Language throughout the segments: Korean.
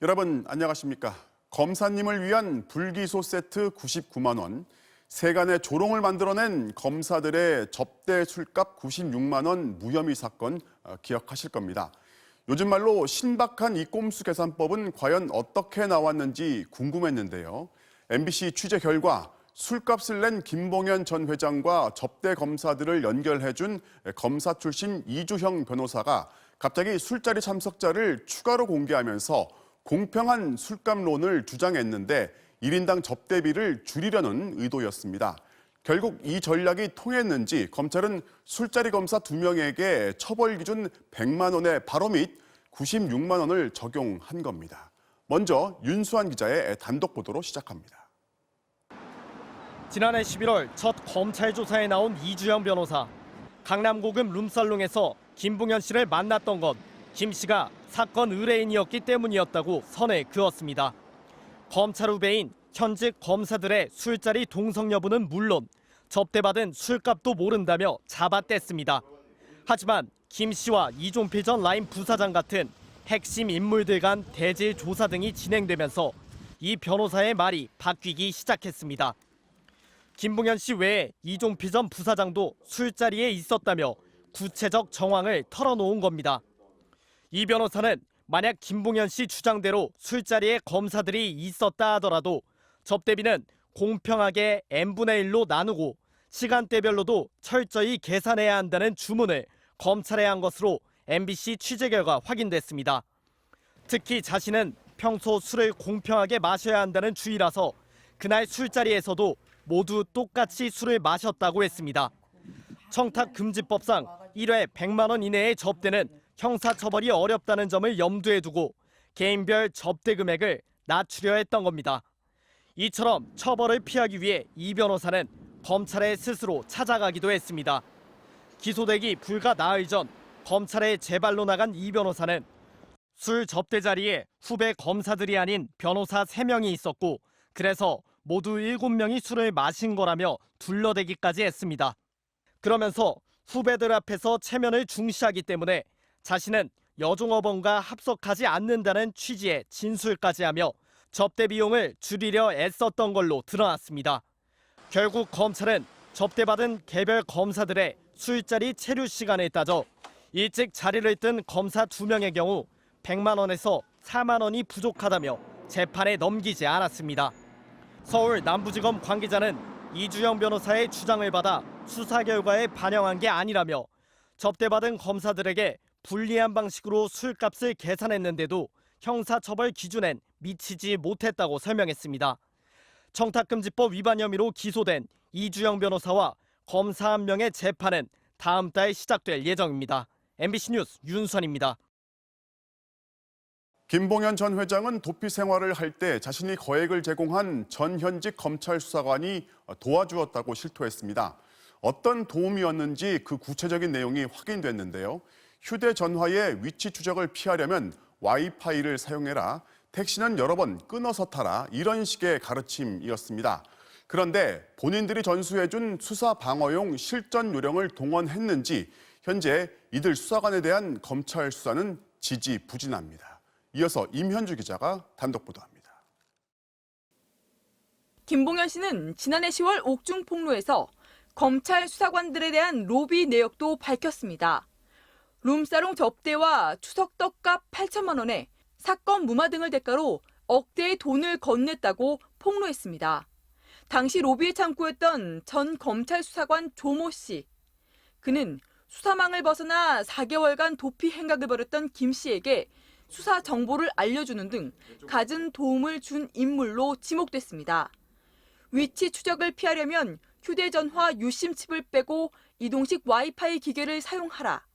여러분 안녕하십니까? 검사님을 위한 불기소 세트 99만 원, 세간의 조롱을 만들어낸 검사들의 접대 술값 96만 원 무혐의 사건 기억하실 겁니다. 요즘 말로 신박한 이 꼼수 계산법은 과연 어떻게 나왔는지 궁금했는데요. MBC 취재 결과 술값을 낸 김봉현 전 회장과 접대 검사들을 연결해준 검사 출신 이주형 변호사가 갑자기 술자리 참석자를 추가로 공개하면서 공평한 술값론을 주장했는데 1인당 접대비를 줄이려는 의도였습니다. 결국 이 전략이 통했는지 검찰은 술자리 검사 2명에게 처벌 기준 100만 원의 바로 및 96만 원을 적용한 겁니다. 먼저 윤수환 기자의 단독 보도로 시작합니다. 지난해 11월 첫 검찰 조사에 나온 이주영 변호사. 강남 고급 룸살롱에서 김봉현 씨를 만났던 건 김 씨가 사건 의뢰인이었기 때문이었다고 선에 그었습니다. 검찰 후배인 현직 검사들의 술자리 동성 여부는 물론 접대받은 술값도 모른다며 잡아뗐습니다. 하지만 김 씨와 이종필 전 라인 부사장 같은 핵심 인물들 간 대질 조사 등이 진행되면서 이 변호사의 말이 바뀌기 시작했습니다. 김봉현 씨 외에 이종필 전 부사장도 술자리에 있었다며 구체적 정황을 털어놓은 겁니다. 이 변호사는 만약 김봉현 씨 주장대로 술자리에 검사들이 있었다 하더라도 접대비는 공평하게 n분의 1로 나누고 시간대별로도 철저히 계산해야 한다는 주문을 검찰에 한 것으로 MBC 취재 결과 확인됐습니다. 특히 자신은 평소 술을 공평하게 마셔야 한다는 주의라서 그날 술자리에서도 모두 똑같이 술을 마셨다고 했습니다. 청탁금지법상 1회 100만 원 이내의 접대는 형사처벌이 어렵다는 점을 염두에 두고 개인별 접대 금액을 낮추려 했던 겁니다. 이처럼 처벌을 피하기 위해 이 변호사는 검찰에 스스로 찾아가기도 했습니다. 기소되기 불과 나흘 전 검찰에 재발로 나간 이 변호사는 술 접대 자리에 후배 검사들이 아닌 변호사 3명이 있었고 그래서 모두 7명이 술을 마신 거라며 둘러대기까지 했습니다. 그러면서 후배들 앞에서 체면을 중시하기 때문에 자신은 여종업원과 합석하지 않는다는 취지의 진술까지 하며 접대 비용을 줄이려 애썼던 걸로 드러났습니다. 결국 검찰은 접대받은 개별 검사들의 술자리 체류 시간을 따져 일찍 자리를 뜬 검사 2명의 경우 100만 원에서 4만 원이 부족하다며 재판에 넘기지 않았습니다. 서울 남부지검 관계자는 이주영 변호사의 주장을 받아 수사 결과에 반영한 게 아니라며 접대받은 검사들에게 불리한 방식으로 술값을 계산했는데도 형사처벌 기준엔 미치지 못했다고 설명했습니다. 청탁금지법 위반 혐의로 기소된 이주영 변호사와 검사 1명의 재판은 다음 달 시작될 예정입니다. MBC 뉴스 윤선입니다. 김봉현 전 회장은 도피 생활을 할 때 자신이 거액을 제공한 전현직 검찰 수사관이 도와주었다고 실토했습니다. 어떤 도움이었는지 그 구체적인 내용이 확인됐는데요. 휴대전화의 위치 추적을 피하려면 와이파이를 사용해라, 택시는 여러 번 끊어서 타라 이런 식의 가르침이었습니다. 그런데 본인들이 전수해준 수사 방어용 실전 요령을 동원했는지 현재 이들 수사관에 대한 검찰 수사는 지지부진합니다. 이어서 임현주 기자가 단독 보도합니다. 김봉현 씨는 지난해 10월 옥중 폭로에서 검찰 수사관들에 대한 로비 내역도 밝혔습니다. 룸사롱 접대와 추석 떡값 8천만 원에 사건 무마 등을 대가로 억대의 돈을 건넸다고 폭로했습니다. 당시 로비의 창구였던 전 검찰 수사관 조모 씨. 그는 수사망을 벗어나 4개월간 도피 행각을 벌였던 김 씨에게 수사 정보를 알려주는 등 갖은 도움을 준 인물로 지목됐습니다. 위치 추적을 피하려면 휴대전화 유심칩을 빼고 이동식 와이파이 기계를 사용하라.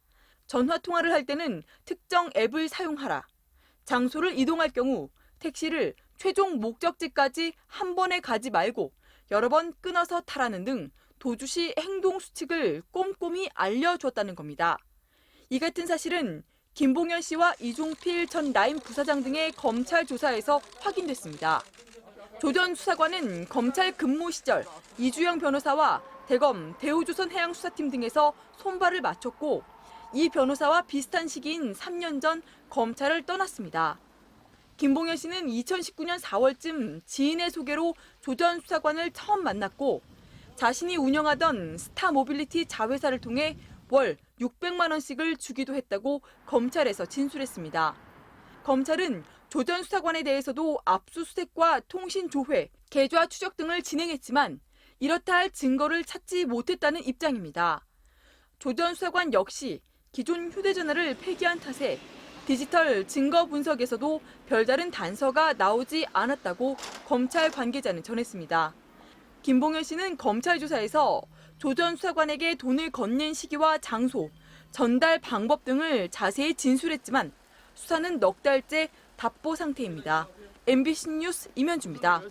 전화 통화를 할 때는 특정 앱을 사용하라. 장소를 이동할 경우 택시를 최종 목적지까지 한 번에 가지 말고 여러 번 끊어서 타라는 등 도주 시 행동 수칙을 꼼꼼히 알려줬다는 겁니다. 이 같은 사실은 김봉현 씨와 이종필 전 라인 부사장 등의 검찰 조사에서 확인됐습니다. 조 전 수사관은 검찰 근무 시절 이주영 변호사와 대검 대우조선해양수사팀 등에서 손발을 맞췄고 이 변호사와 비슷한 시기인 3년 전 검찰을 떠났습니다. 김봉현 씨는 2019년 4월쯤 지인의 소개로 조 전 수사관을 처음 만났고 자신이 운영하던 스타모빌리티 자회사를 통해 월 600만 원씩을 주기도 했다고 검찰에서 진술했습니다. 검찰은 조 전 수사관에 대해서도 압수수색과 통신 조회, 계좌 추적 등을 진행했지만 이렇다 할 증거를 찾지 못했다는 입장입니다. 조 전 수사관 역시 기존 휴대전화를 폐기한 탓에 디지털 증거 분석에서도 별다른 단서가 나오지 않았다고 검찰 관계자는 전했습니다. 김봉현 씨는 검찰 조사에서 조 전 수사관에게 돈을 건넨 시기와 장소, 전달 방법 등을 자세히 진술했지만 수사는 넉 달째 답보 상태입니다. MBC 뉴스 임현주입니다.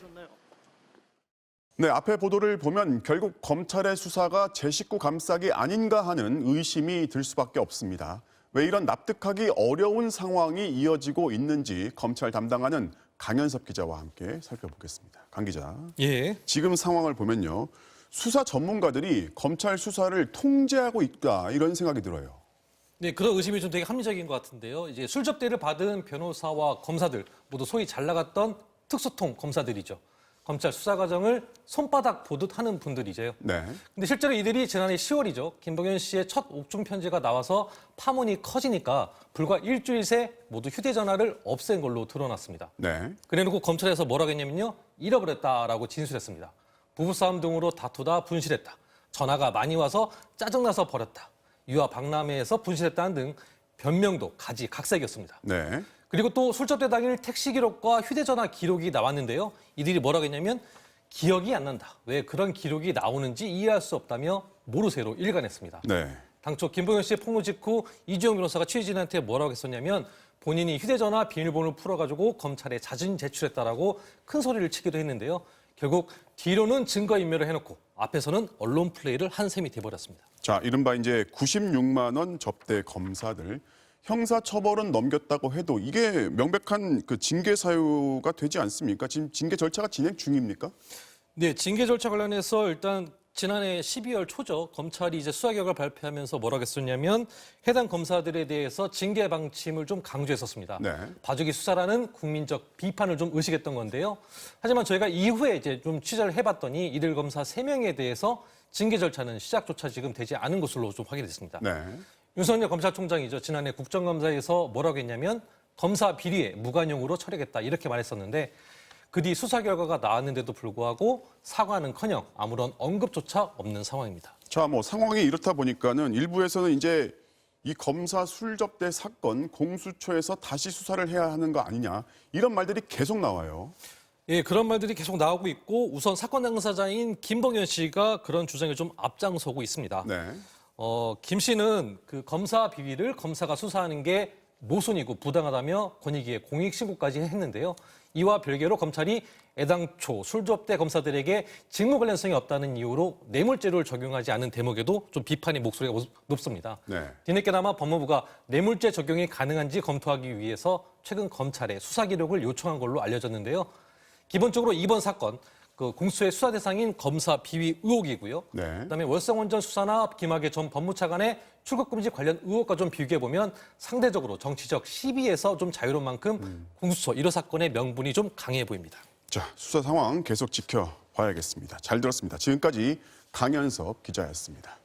네, 앞에 보도를 보면 결국 검찰의 수사가 제 식구 감싸기 아닌가 하는 의심이 들 수밖에 없습니다. 왜 이런 납득하기 어려운 상황이 이어지고 있는지 검찰 담당하는 강현섭 기자와 함께 살펴보겠습니다. 강 기자. 예. 지금 상황을 보면요. 수사 전문가들이 검찰 수사를 통제하고 있다 이런 생각이 들어요. 네, 그런 의심이 좀 되게 합리적인 것 같은데요. 이제 술접대를 받은 변호사와 검사들 모두 소위 잘 나갔던 특수통 검사들이죠. 검찰 수사 과정을 손바닥 보듯 하는 분들이죠. 네. 근데 실제로 이들이 지난해 10월이죠. 김봉현 씨의 첫 옥중 편지가 나와서 파문이 커지니까 불과 일주일 새 모두 휴대전화를 없앤 걸로 드러났습니다. 네. 그래놓고 검찰에서 뭐라고 했냐면요. 잃어버렸다라고 진술했습니다. 부부싸움 등으로 다투다 분실했다. 전화가 많이 와서 짜증나서 버렸다. 유아 박람회에서 분실했다는 등 변명도 가지각색이었습니다. 네. 그리고 또 술접대 당일 택시 기록과 휴대전화 기록이 나왔는데요. 이들이 뭐라고 했냐면 기억이 안 난다. 왜 그런 기록이 나오는지 이해할 수 없다며 모르쇠로 일관했습니다. 네. 당초 김봉현 씨의 폭로 직후 이주영 변호사가 취재진한테 뭐라고 했었냐면 본인이 휴대전화 비밀번호를 풀어가지고 검찰에 자진 제출했다라고 큰 소리를 치기도 했는데요. 결국 뒤로는 증거인멸을 해놓고 앞에서는 언론 플레이를 한 셈이 돼버렸습니다. 자, 이른바 이제 96만 원 접대 검사들 형사처벌은 넘겼다고 해도 이게 명백한 그 징계 사유가 되지 않습니까? 지금 징계 절차가 진행 중입니까? 네, 징계 절차 관련해서 일단 지난해 12월 초죠. 검찰이 이제 수사 결과를 발표하면서 뭐라고 했었냐면 해당 검사들에 대해서 징계 방침을 좀 강조했었습니다. 네. 봐주기 수사라는 국민적 비판을 좀 의식했던 건데요. 하지만 저희가 이후에 이제 좀 취재를 해봤더니 이들 검사 3명에 대해서 징계 절차는 시작조차 지금 되지 않은 것으로 좀 확인이 됐습니다. 네. 윤석열 검찰총장이죠. 지난해 국정감사에서 뭐라고 했냐면 검사 비리에 무관용으로 처리하겠다 이렇게 말했었는데 그 뒤 수사 결과가 나왔는데도 불구하고 사과는커녕 아무런 언급조차 없는 상황입니다. 자, 뭐 상황이 이렇다 보니까는 일부에서는 이제 이 검사 술접대 사건 공수처에서 다시 수사를 해야 하는 거 아니냐 이런 말들이 계속 나와요. 예, 그런 말들이 계속 나오고 있고 우선 사건 당사자인 김봉현 씨가 그런 주장에 좀 앞장서고 있습니다. 네. 김 씨는 그 검사 비위를 검사가 수사하는 게 모순이고 부당하다며 권익위에 공익신고까지 했는데요. 이와 별개로 검찰이 애당초 술접대 검사들에게 직무 관련성이 없다는 이유로 뇌물죄를 적용하지 않은 대목에도 좀 비판의 목소리가 높습니다. 네. 뒤늦게나마 법무부가 뇌물죄 적용이 가능한지 검토하기 위해서 최근 검찰에 수사 기록을 요청한 걸로 알려졌는데요. 기본적으로 이번 사건 그 공수처의 수사 대상인 검사 비위 의혹이고요. 네. 그다음에 월성원전 수사나 김학의 전 법무차관의 출국 금지 관련 의혹과 좀 비교해 보면 상대적으로 정치적 시비에서 좀 자유로운 만큼 공수처 1호 사건의 명분이 좀 강해 보입니다. 자, 수사 상황 계속 지켜봐야겠습니다. 잘 들었습니다. 지금까지 강현섭 기자였습니다.